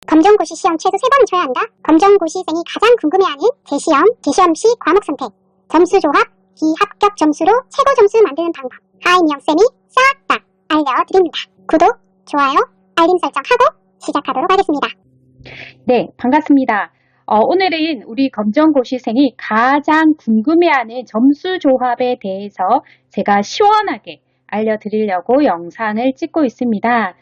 검정고시 시험 최소 3번은 쳐야 한다. 검정고시생이 가장 궁금해하는 제시험 시 과목 선택, 점수 조합, 비합격 점수로 최고 점수 만드는 방법. 하이미영쌤이 싹 다 알려드립니다. 구독, 좋아요, 알림 설정하고 시작하도록 하겠습니다. 네, 반갑습니다. 오늘은 우리 검정고시생이 가장 궁금해하는 점수 조합에 대해서 제가 시원하게 알려드리려고 영상을 찍고 있습니다.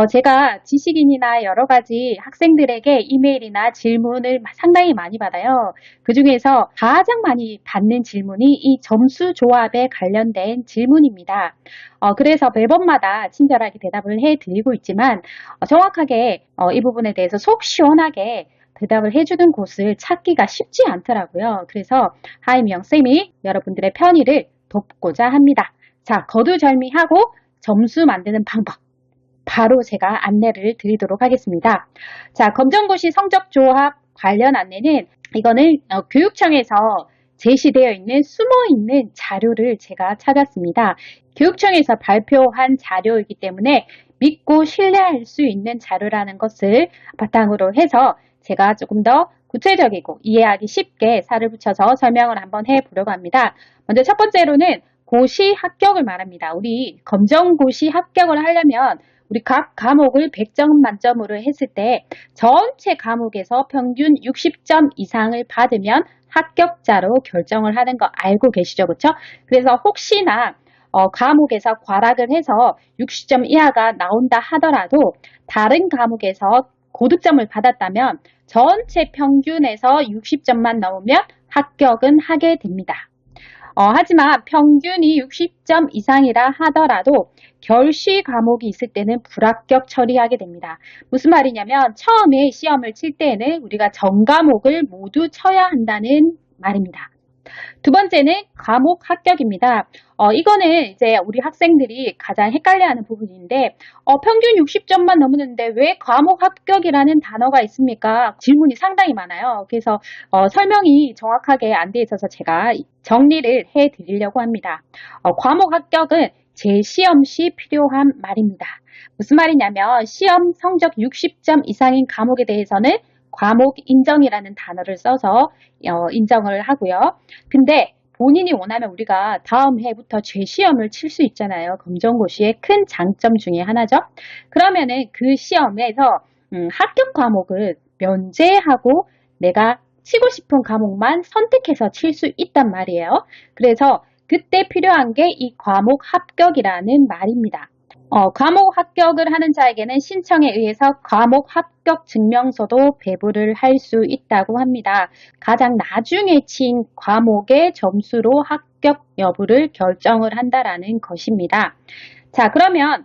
제가 지식인이나 여러 가지 학생들에게 이메일이나 질문을 상당히 많이 받아요. 그 중에서 가장 많이 받는 질문이 이 점수 조합에 관련된 질문입니다. 그래서 매번마다 친절하게 대답을 해드리고 있지만 정확하게 이 부분에 대해서 속 시원하게 대답을 해주는 곳을 찾기가 쉽지 않더라고요. 그래서 하이미영쌤이 여러분들의 편의를 돕고자 합니다. 자, 거두절미하고 점수 만드는 방법. 바로 제가 안내를 드리도록 하겠습니다. 자, 검정고시 성적조합 관련 안내는 이거는 교육청에서 제시되어 있는 숨어있는 자료를 제가 찾았습니다. 교육청에서 발표한 자료이기 때문에 믿고 신뢰할 수 있는 자료라는 것을 바탕으로 해서 제가 조금 더 구체적이고 이해하기 쉽게 살을 붙여서 설명을 한번 해보려고 합니다. 먼저 첫 번째로는 고시 합격을 말합니다. 우리 검정고시 합격을 하려면 우리 각 과목을 100점 만점으로 했을 때 전체 과목에서 평균 60점 이상을 받으면 합격자로 결정을 하는 거 알고 계시죠? 그렇죠? 그래서 혹시나 과목에서 과락을 해서 60점 이하가 나온다 하더라도 다른 과목에서 고득점을 받았다면 전체 평균에서 60점만 넘으면 합격은 하게 됩니다. 하지만 평균이 60점 이상이라 하더라도 결시 과목이 있을 때는 불합격 처리하게 됩니다. 무슨 말이냐면 처음에 시험을 칠 때에는 우리가 전 과목을 모두 쳐야 한다는 말입니다. 두 번째는 과목 합격입니다. 이거는 이제 우리 학생들이 가장 헷갈려하는 부분인데 평균 60점만 넘었는데 왜 과목 합격이라는 단어가 있습니까? 질문이 상당히 많아요. 그래서 설명이 정확하게 안 돼 있어서 제가 정리를 해드리려고 합니다. 과목 합격은 재시험 시 필요한 말입니다. 무슨 말이냐면 시험 성적 60점 이상인 과목에 대해서는 과목 인정이라는 단어를 써서 인정을 하고요. 근데 본인이 원하면 우리가 다음 해부터 재시험을 칠 수 있잖아요. 검정고시의 큰 장점 중에 하나죠. 그러면은 그 시험에서 합격 과목을 면제하고 내가 치고 싶은 과목만 선택해서 칠 수 있단 말이에요. 그래서 그때 필요한 게 이 과목 합격이라는 말입니다. 과목 합격을 하는 자에게는 신청에 의해서 과목 합격 증명서도 배부를 할 수 있다고 합니다. 가장 나중에 친 과목의 점수로 합격 여부를 결정을 한다라는 것입니다. 자, 그러면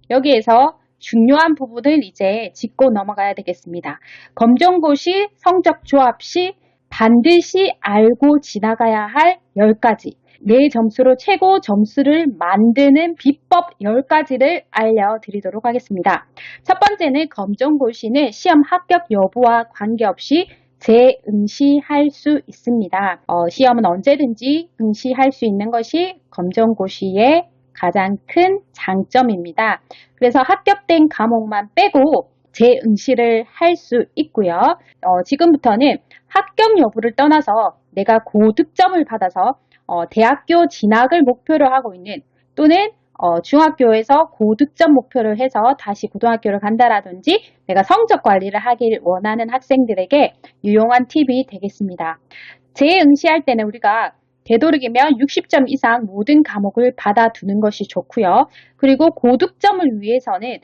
여기에서 중요한 부분을 이제 짚고 넘어가야 되겠습니다. 검정고시 성적 조합 시 반드시 알고 지나가야 할 10가지. 내 점수로 최고 점수를 만드는 비법 10가지를 알려드리도록 하겠습니다. 첫 번째는 검정고시는 시험 합격 여부와 관계없이 재응시할 수 있습니다. 시험은 언제든지 응시할 수 있는 것이 검정고시의 가장 큰 장점입니다. 그래서 합격된 과목만 빼고 재응시를 할 수 있고요. 지금부터는 합격 여부를 떠나서 내가 고득점을 받아서 대학교 진학을 목표로 하고 있는 또는 중학교에서 고득점 목표를 해서 다시 고등학교를 간다라든지 내가 성적 관리를 하길 원하는 학생들에게 유용한 팁이 되겠습니다. 재응시할 때는 우리가 되도록이면 60점 이상 모든 과목을 받아두는 것이 좋고요. 그리고 고득점을 위해서는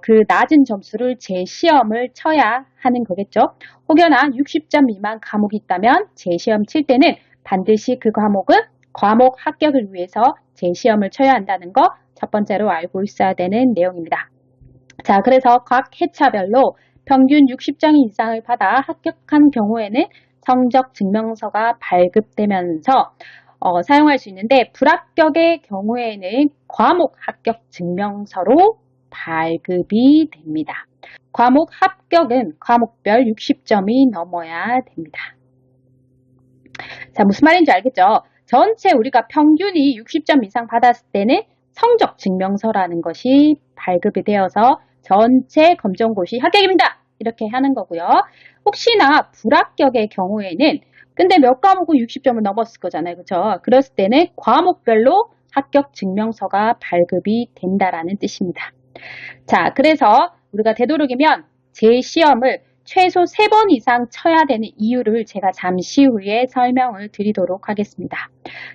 그 낮은 점수를 재시험을 쳐야 하는 거겠죠. 혹여나 60점 미만 과목이 있다면 재시험 칠 때는 반드시 그 과목은 과목 합격을 위해서 재시험을 쳐야 한다는 거 첫 번째로 알고 있어야 되는 내용입니다. 자, 그래서 각 회차별로 평균 60점 이상을 받아 합격한 경우에는 성적 증명서가 발급되면서 사용할 수 있는데 불합격의 경우에는 과목 합격 증명서로 발급이 됩니다. 과목 합격은 과목별 60점이 넘어야 됩니다. 자, 무슨 말인지 알겠죠? 전체 우리가 평균이 60점 이상 받았을 때는 성적 증명서라는 것이 발급이 되어서 전체 검정고시 합격입니다. 이렇게 하는 거고요. 혹시나 불합격의 경우에는 근데 몇 과목은 60점을 넘었을 거잖아요. 그렇죠? 그랬을 때는 과목별로 합격 증명서가 발급이 된다라는 뜻입니다. 자, 그래서 우리가 되도록이면 제 시험을 최소 3번 이상 쳐야 되는 이유를 제가 잠시 후에 설명을 드리도록 하겠습니다.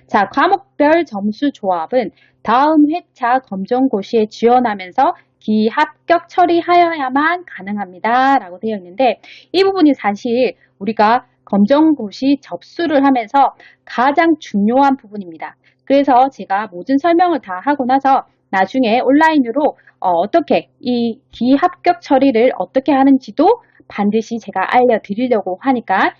자, 과목별 점수 조합은 다음 회차 검정고시에 지원하면서 기합격 처리하여야만 가능합니다. 라고 되어 있는데 이 부분이 사실 우리가 검정고시 접수를 하면서 가장 중요한 부분입니다. 그래서 제가 모든 설명을 다 하고 나서 나중에 온라인으로 어떻게 이 기합격 처리를 어떻게 하는지도 반드시 제가 알려드리려고 하니까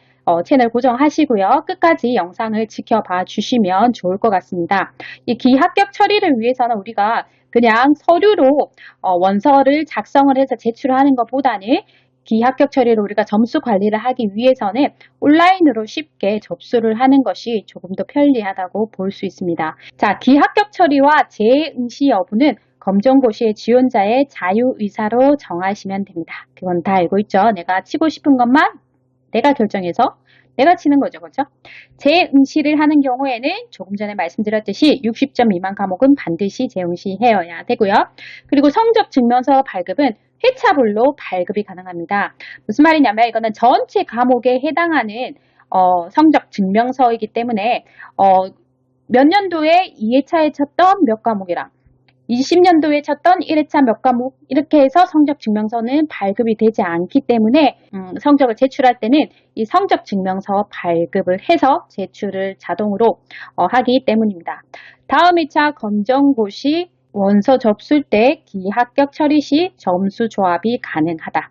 채널 고정하시고요. 끝까지 영상을 지켜봐 주시면 좋을 것 같습니다. 이 기합격 처리를 위해서는 우리가 그냥 서류로 원서를 작성을 해서 제출하는 것보다는 기합격 처리를 우리가 점수 관리를 하기 위해서는 온라인으로 쉽게 접수를 하는 것이 조금 더 편리하다고 볼 수 있습니다. 자, 기합격 처리와 재응시 여부는 검정고시의 지원자의 자유의사로 정하시면 됩니다. 그건 다 알고 있죠? 내가 치고 싶은 것만 내가 결정해서 내가 치는 거죠. 그렇죠? 재응시를 하는 경우에는 조금 전에 말씀드렸듯이 60점 미만 과목은 반드시 재응시해야 되고요. 그리고 성적 증명서 발급은 회차별로 발급이 가능합니다. 무슨 말이냐면 이거는 전체 과목에 해당하는 성적 증명서이기 때문에 몇 년도에 2회차에 쳤던 몇 과목이랑 20년도에 쳤던 1회차 몇 과목 이렇게 해서 성적 증명서는 발급이 되지 않기 때문에 성적을 제출할 때는 이 성적 증명서 발급을 해서 제출을 자동으로 하기 때문입니다. 다음 2차 검정고시 원서 접수일 때 기합격 처리 시 점수 조합이 가능하다.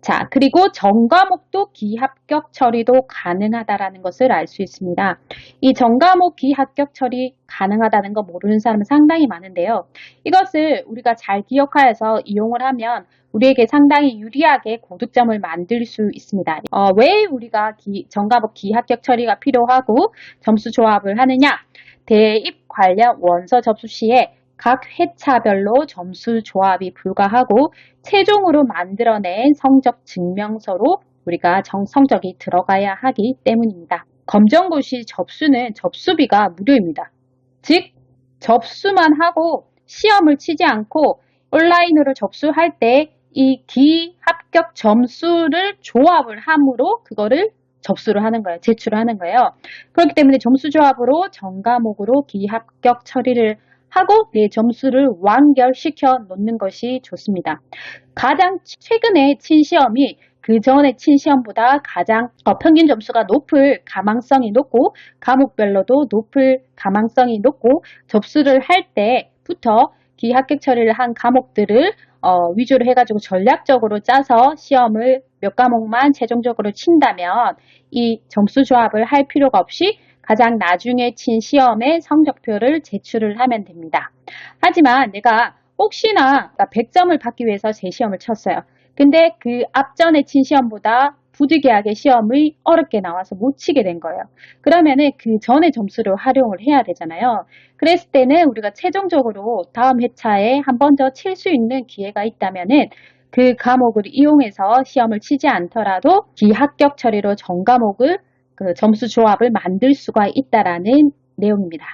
자, 그리고 전과목도 기합격 처리도 가능하다라는 것을 알 수 있습니다. 이 전과목 기합격 처리 가능하다는 거 모르는 사람은 상당히 많은데요. 이것을 우리가 잘 기억하여서 이용을 하면 우리에게 상당히 유리하게 고득점을 만들 수 있습니다. 왜 우리가 전과목 기합격 처리가 필요하고 점수 조합을 하느냐? 대입 관련 원서 접수 시에 각 회차별로 점수 조합이 불가하고 최종으로 만들어낸 성적 증명서로 우리가 성적이 들어가야 하기 때문입니다. 검정고시 접수는 접수비가 무료입니다. 즉 접수만 하고 시험을 치지 않고 온라인으로 접수할 때 이 기합격 점수를 조합을 함으로 그거를 접수를 하는 거예요. 제출을 하는 거예요. 그렇기 때문에 점수 조합으로 전 과목으로 기합격 처리를 하고 내 점수를 완결시켜 놓는 것이 좋습니다. 가장 최근에 친 시험이 그 전에 친 시험보다 가장 평균 점수가 높을 가망성이 높고 과목별로도 높을 가망성이 높고 접수를 할 때부터 기합격 처리를 한 과목들을 위주로 해가지고 전략적으로 짜서 시험을 몇 과목만 최종적으로 친다면 이 점수 조합을 할 필요가 없이 가장 나중에 친 시험의 성적표를 제출을 하면 됩니다. 하지만 내가 혹시나 100점을 받기 위해서 제 시험을 쳤어요. 근데 그 앞전에 친 시험보다 부득이하게 시험이 어렵게 나와서 못 치게 된 거예요. 그러면은 그 전에 점수를 활용을 해야 되잖아요. 그랬을 때는 우리가 최종적으로 다음 회차에 한 번 더 칠 수 있는 기회가 있다면은 그 과목을 이용해서 시험을 치지 않더라도 기합격 처리로 전 과목을 그 점수 조합을 만들 수가 있다라는 내용입니다.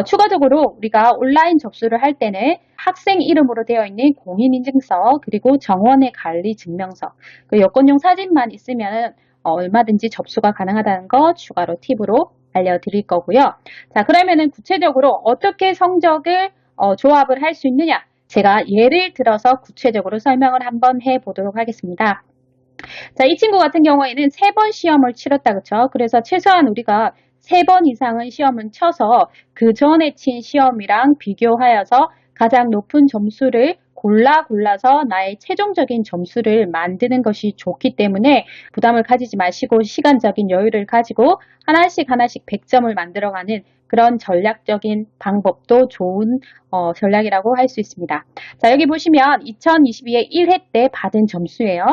추가적으로 우리가 온라인 접수를 할 때는 학생 이름으로 되어 있는 공인인증서 그리고 정원의 관리 증명서 그 여권용 사진만 있으면 얼마든지 접수가 가능하다는 거 추가로 팁으로 알려드릴 거고요. 자, 그러면은 구체적으로 어떻게 성적을 조합을 할 수 있느냐? 제가 예를 들어서 구체적으로 설명을 한번 해보도록 하겠습니다. 자, 이 친구 같은 경우에는 3번 시험을 치렀다, 그쵸? 그래서 최소한 우리가 3번 이상은 시험을 쳐서 그 전에 친 시험이랑 비교하여서 가장 높은 점수를 골라서 나의 최종적인 점수를 만드는 것이 좋기 때문에 부담을 가지지 마시고 시간적인 여유를 가지고 하나씩 100점을 만들어가는 그런 전략적인 방법도 좋은 전략이라고 할 수 있습니다. 자, 여기 보시면 2022에 1회 때 받은 점수예요.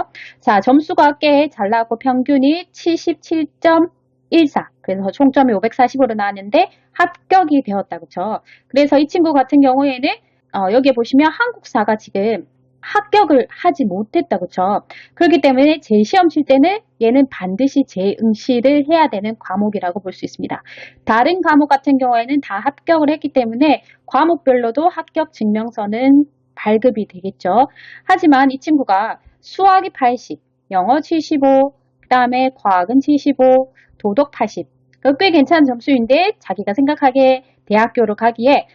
자, 점수가 꽤 잘 나왔고 평균이 77.14. 그래서 총점이 545로 나왔는데 합격이 되었다. 그렇죠? 그래서 이 친구 같은 경우에는 여기에 보시면 한국사가 지금 합격을 하지 못했다, 그쵸? 그렇기 때문에 재시험 칠 때는 얘는 반드시 재응시를 해야 되는 과목이라고 볼 수 있습니다. 다른 과목 같은 경우에는 다 합격을 했기 때문에 과목별로도 합격 증명서는 발급이 되겠죠. 하지만 이 친구가 수학이 80, 영어 75, 그 다음에 과학은 75, 도덕 80. 꽤 괜찮은 점수인데 자기가 생각하기에 대학교로 가기에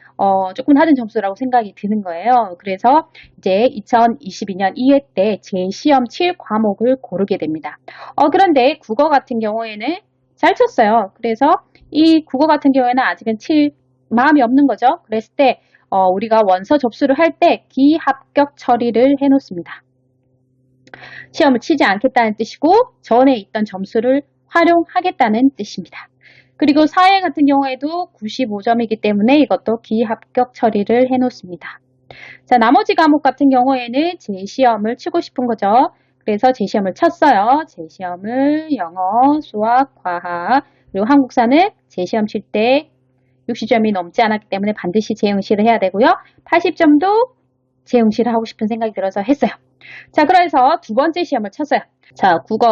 조금 낮은 점수라고 생각이 드는 거예요. 그래서 이제 2022년 2회 때 재시험 칠 과목을 고르게 됩니다. 그런데 국어 같은 경우에는 잘 쳤어요. 그래서 이 국어 같은 경우에는 아직은 칠 마음이 없는 거죠. 그랬을 때 우리가 원서 접수를 할 때 기합격 처리를 해놓습니다. 시험을 치지 않겠다는 뜻이고 전에 있던 점수를 활용하겠다는 뜻입니다. 그리고 사회 같은 경우에도 95점이기 때문에 이것도 기합격 처리를 해놓습니다. 자, 나머지 과목 같은 경우에는 재시험을 치고 싶은 거죠. 그래서 재시험을 쳤어요. 재시험을 영어, 수학, 과학, 그리고 한국사는 재시험 칠 때 60점이 넘지 않았기 때문에 반드시 재응시를 해야 되고요. 80점도 재응시를 하고 싶은 생각이 들어서 했어요. 자, 그래서 두 번째 시험을 쳤어요. 자, 국어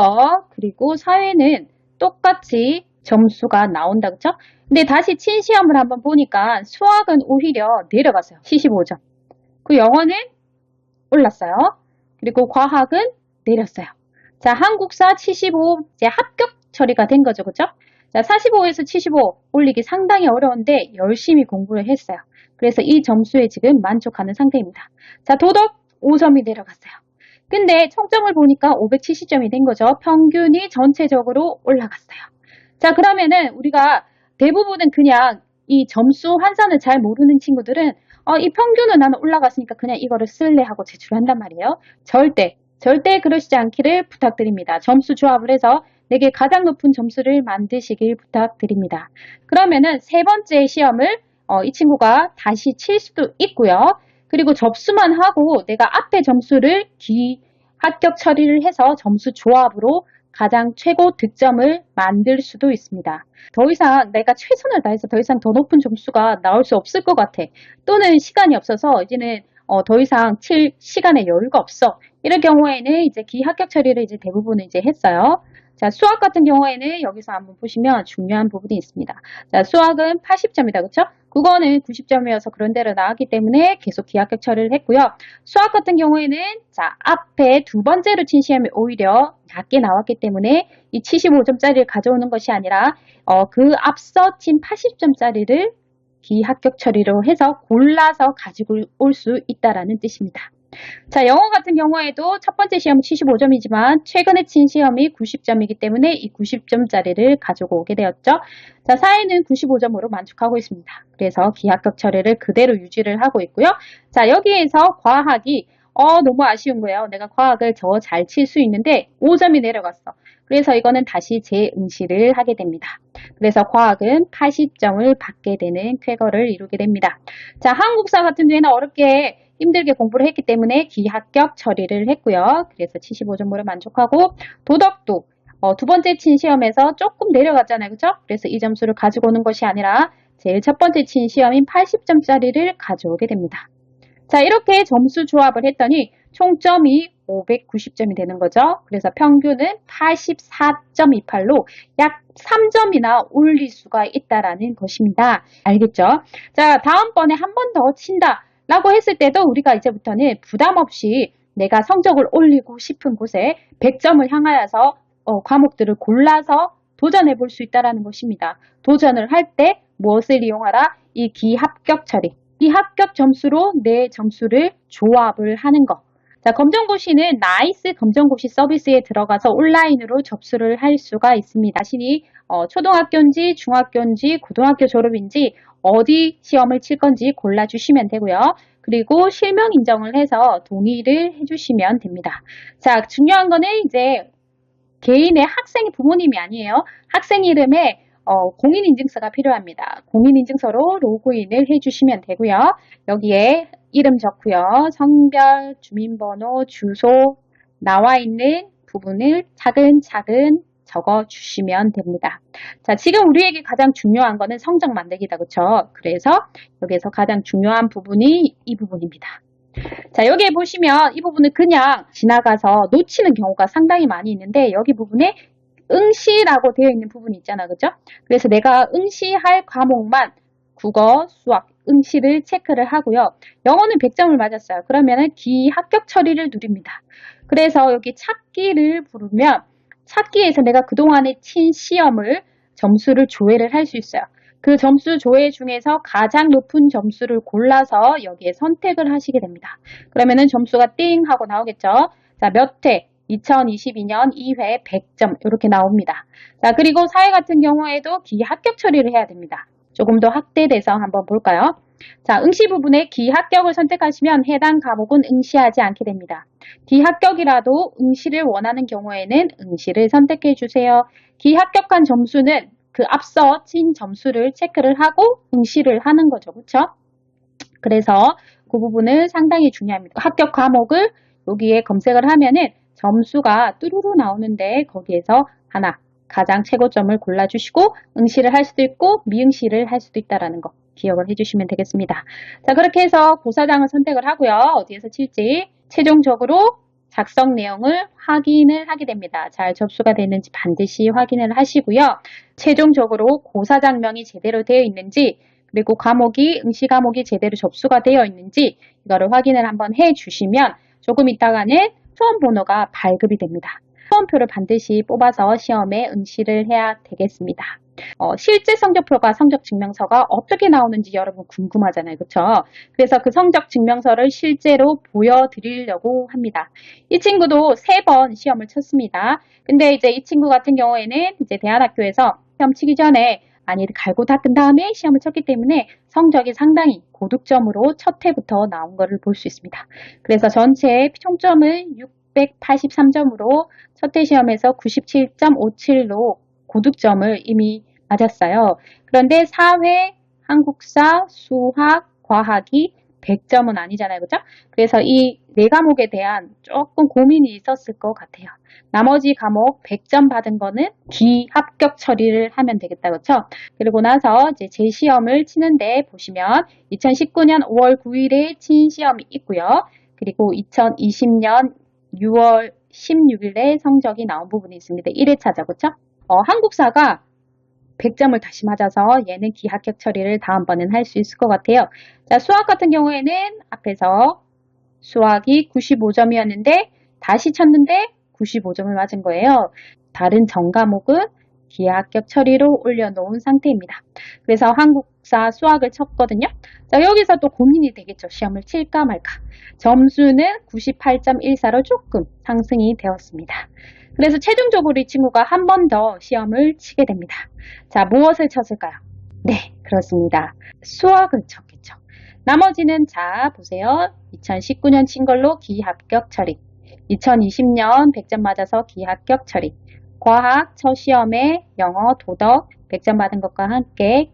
그리고 사회는 똑같이 점수가 나온다, 그쵸? 근데 다시 친 시험을 한번 보니까 수학은 오히려 내려갔어요. 75점. 그 영어는 올랐어요. 그리고 과학은 내렸어요. 자, 한국사 75 이제 합격 처리가 된 거죠, 그쵸? 자, 45에서 75 올리기 상당히 어려운데 열심히 공부를 했어요. 그래서 이 점수에 지금 만족하는 상태입니다. 자, 도덕 5점이 내려갔어요. 근데 총점을 보니까 570점이 된 거죠. 평균이 전체적으로 올라갔어요. 자, 그러면은 우리가 대부분은 그냥 이 점수 환산을 잘 모르는 친구들은 이 평균은 나는 올라갔으니까 그냥 이거를 쓸래 하고 제출한단 말이에요. 절대 그러시지 않기를 부탁드립니다. 점수 조합을 해서 내게 가장 높은 점수를 만드시길 부탁드립니다. 그러면은 세 번째 시험을 이 친구가 다시 칠 수도 있고요. 그리고 접수만 하고 내가 앞에 점수를 합격 처리를 해서 점수 조합으로 가장 최고 득점을 만들 수도 있습니다. 더 이상 내가 최선을 다해서 더 이상 더 높은 점수가 나올 수 없을 것 같아. 또는 시간이 없어서 이제는 더 이상 칠 시간에 여유가 없어. 이런 경우에는 이제 기합격 처리를 이제 대부분 이제 했어요. 자, 수학 같은 경우에는 여기서 한번 보시면 중요한 부분이 있습니다. 자, 수학은 80점이다, 그쵸? 국어는 90점이어서 그런 대로 나왔기 때문에 계속 기합격 처리를 했고요. 수학 같은 경우에는 자, 앞에 두 번째로 친 시험이 오히려 낮게 나왔기 때문에 이 75점짜리를 가져오는 것이 아니라 그 앞서 친 80점짜리를 기합격 처리로 해서 골라서 가지고 올 수 있다라는 뜻입니다. 자, 영어 같은 경우에도 첫 번째 시험은 75점이지만 최근에 친 시험이 90점이기 때문에 이 90점짜리를 가지고 오게 되었죠. 자, 사회는 95점으로 만족하고 있습니다. 그래서 기합격 처리를 그대로 유지를 하고 있고요. 자, 여기에서 과학이 너무 아쉬운 거예요. 내가 과학을 더 잘 칠 수 있는데 5점이 내려갔어. 그래서 이거는 다시 재응시를 하게 됩니다. 그래서 과학은 80점을 받게 되는 쾌거를 이루게 됩니다. 자, 한국사 같은 경우에는 어렵게 힘들게 공부를 했기 때문에 기합격 처리를 했고요. 그래서 75점으로 만족하고 도덕도 두 번째 친 시험에서 조금 내려갔잖아요. 그렇죠? 그래서 이 점수를 가지고 오는 것이 아니라 제일 첫 번째 친 시험인 80점짜리를 가져오게 됩니다. 자, 이렇게 점수 조합을 했더니 총점이 590점이 되는 거죠. 그래서 평균은 84.28로 약 3점이나 올릴 수가 있다라는 것입니다. 알겠죠? 자, 다음번에 한 번 더 친다 라고 했을 때도 우리가 이제부터는 부담 없이 내가 성적을 올리고 싶은 곳에 100점을 향하여서 과목들을 골라서 도전해 볼 수 있다는 것입니다. 도전을 할 때 무엇을 이용하라? 이 기합격 처리. 이 합격 점수로 내 점수를 조합을 하는 것. 자, 검정고시는 나이스 검정고시 서비스에 들어가서 온라인으로 접수를 할 수가 있습니다. 자신이 초등학교인지 중학교인지 고등학교 졸업인지 어디 시험을 칠 건지 골라주시면 되고요. 그리고 실명 인정을 해서 동의를 해주시면 됩니다. 자, 중요한 거는 이제 개인의 학생의 부모님이 아니에요. 학생 이름에 공인인증서가 필요합니다. 공인인증서로 로그인을 해주시면 되고요. 여기에 이름 적고요. 성별, 주민번호, 주소 나와 있는 부분을 차근차근 적어주시면 됩니다. 자, 지금 우리에게 가장 중요한 거는 성적 만들기다. 그렇죠? 그래서 여기서 가장 중요한 부분이 이 부분입니다. 자, 여기에 보시면 이 부분은 그냥 지나가서 놓치는 경우가 상당히 많이 있는데 여기 부분에 응시라고 되어 있는 부분이 있잖아. 그죠? 그래서 내가 응시할 과목만 국어, 수학, 응시를 체크를 하고요. 영어는 100점을 맞았어요. 그러면은 기합격 처리를 누립니다. 그래서 여기 찾기를 부르면 찾기에서 내가 그동안에 친 시험을 점수를 조회를 할 수 있어요. 그 점수 조회 중에서 가장 높은 점수를 골라서 여기에 선택을 하시게 됩니다. 그러면은 점수가 띵 하고 나오겠죠. 자, 몇 회? 2022년 2회 100점 이렇게 나옵니다. 자, 그리고 사회 같은 경우에도 기합격 처리를 해야 됩니다. 조금 더 확대돼서 한번 볼까요? 자, 응시 부분에 기합격을 선택하시면 해당 과목은 응시하지 않게 됩니다. 기합격이라도 응시를 원하는 경우에는 응시를 선택해 주세요. 기합격한 점수는 그 앞서 친 점수를 체크를 하고 응시를 하는 거죠. 그렇죠? 그래서 그 부분은 상당히 중요합니다. 합격 과목을 여기에 검색을 하면은 점수가 뚜루루 나오는데 거기에서 하나 가장 최고점을 골라주시고 응시를 할 수도 있고 미응시를 할 수도 있다는 거 기억을 해주시면 되겠습니다. 자, 그렇게 해서 고사장을 선택을 하고요. 어디에서 칠지 최종적으로 작성 내용을 확인을 하게 됩니다. 잘 접수가 됐는지 반드시 확인을 하시고요. 최종적으로 고사장명이 제대로 되어 있는지 그리고 과목이 응시 과목이 제대로 접수가 되어 있는지 이거를 확인을 한번 해 주시면 조금 있다가는 수험 번호가 발급이 됩니다. 수험표를 반드시 뽑아서 시험에 응시를 해야 되겠습니다. 실제 성적표가 성적증명서가 어떻게 나오는지 여러분 궁금하잖아요. 그렇죠? 그래서 그 성적증명서를 실제로 보여드리려고 합니다. 이 친구도 3번 시험을 쳤습니다. 근데 이제 이 친구 같은 경우에는 이제 대안학교에서 시험 치기 전에 많이 갈고 닦은 다음에 시험을 쳤기 때문에 성적이 상당히 고득점으로 첫 해부터 나온 것을 볼 수 있습니다. 그래서 전체 총점을 683점으로 첫 해 시험에서 97.57로 고득점을 이미 맞았어요. 그런데 사회, 한국사, 수학, 과학이 100점은 아니잖아요. 그죠? 그래서 이 4과목에 대한 조금 고민이 있었을 것 같아요. 나머지 과목 100점 받은 거는 기합격 처리를 하면 되겠다. 그렇죠? 그리고 나서 이제 재시험을 치는데 보시면 2019년 5월 9일에 친 시험이 있고요. 그리고 2020년 6월 16일에 성적이 나온 부분이 있습니다. 1회차죠. 그렇죠? 한국사가 100점을 다시 맞아서 얘는 기합격 처리를 다음번엔 할 수 있을 것 같아요. 자, 수학 같은 경우에는 앞에서 수학이 95점이었는데 다시 쳤는데 95점을 맞은 거예요. 다른 전 과목은 기합격 처리로 올려놓은 상태입니다. 그래서 한국사 수학을 쳤거든요. 자, 여기서 또 고민이 되겠죠. 시험을 칠까 말까. 점수는 98.14로 조금 상승이 되었습니다. 그래서 최종적으로 이 친구가 한 번 더 시험을 치게 됩니다. 자, 무엇을 쳤을까요? 네, 그렇습니다. 수학을 쳤겠죠. 나머지는 자, 보세요. 2019년 친 걸로 기합격 처리. 2020년 100점 맞아서 기합격 처리. 과학 첫 시험에 영어, 도덕 100점 받은 것과 함께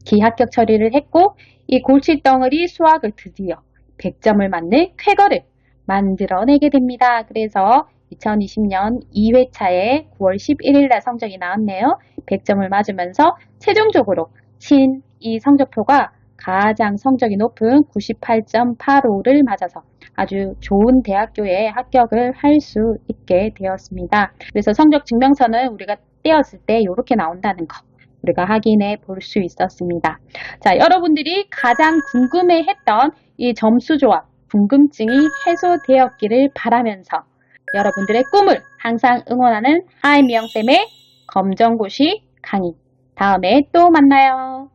기합격 처리를 했고 이 골칫덩어리 수학을 드디어 100점을 맞는 쾌거를 만들어내게 됩니다. 그래서 2020년 2회차에 9월 11일 날 성적이 나왔네요. 100점을 맞으면서 최종적으로 친 이 성적표가 가장 성적이 높은 98.85를 맞아서 아주 좋은 대학교에 합격을 할 수 있게 되었습니다. 그래서 성적 증명서는 우리가 떼었을 때 이렇게 나온다는 거 우리가 확인해 볼 수 있었습니다. 자, 여러분들이 가장 궁금해했던 이 점수 조합 궁금증이 해소되었기를 바라면서 여러분들의 꿈을 항상 응원하는 하이미영쌤의 검정고시 강의 다음에 또 만나요.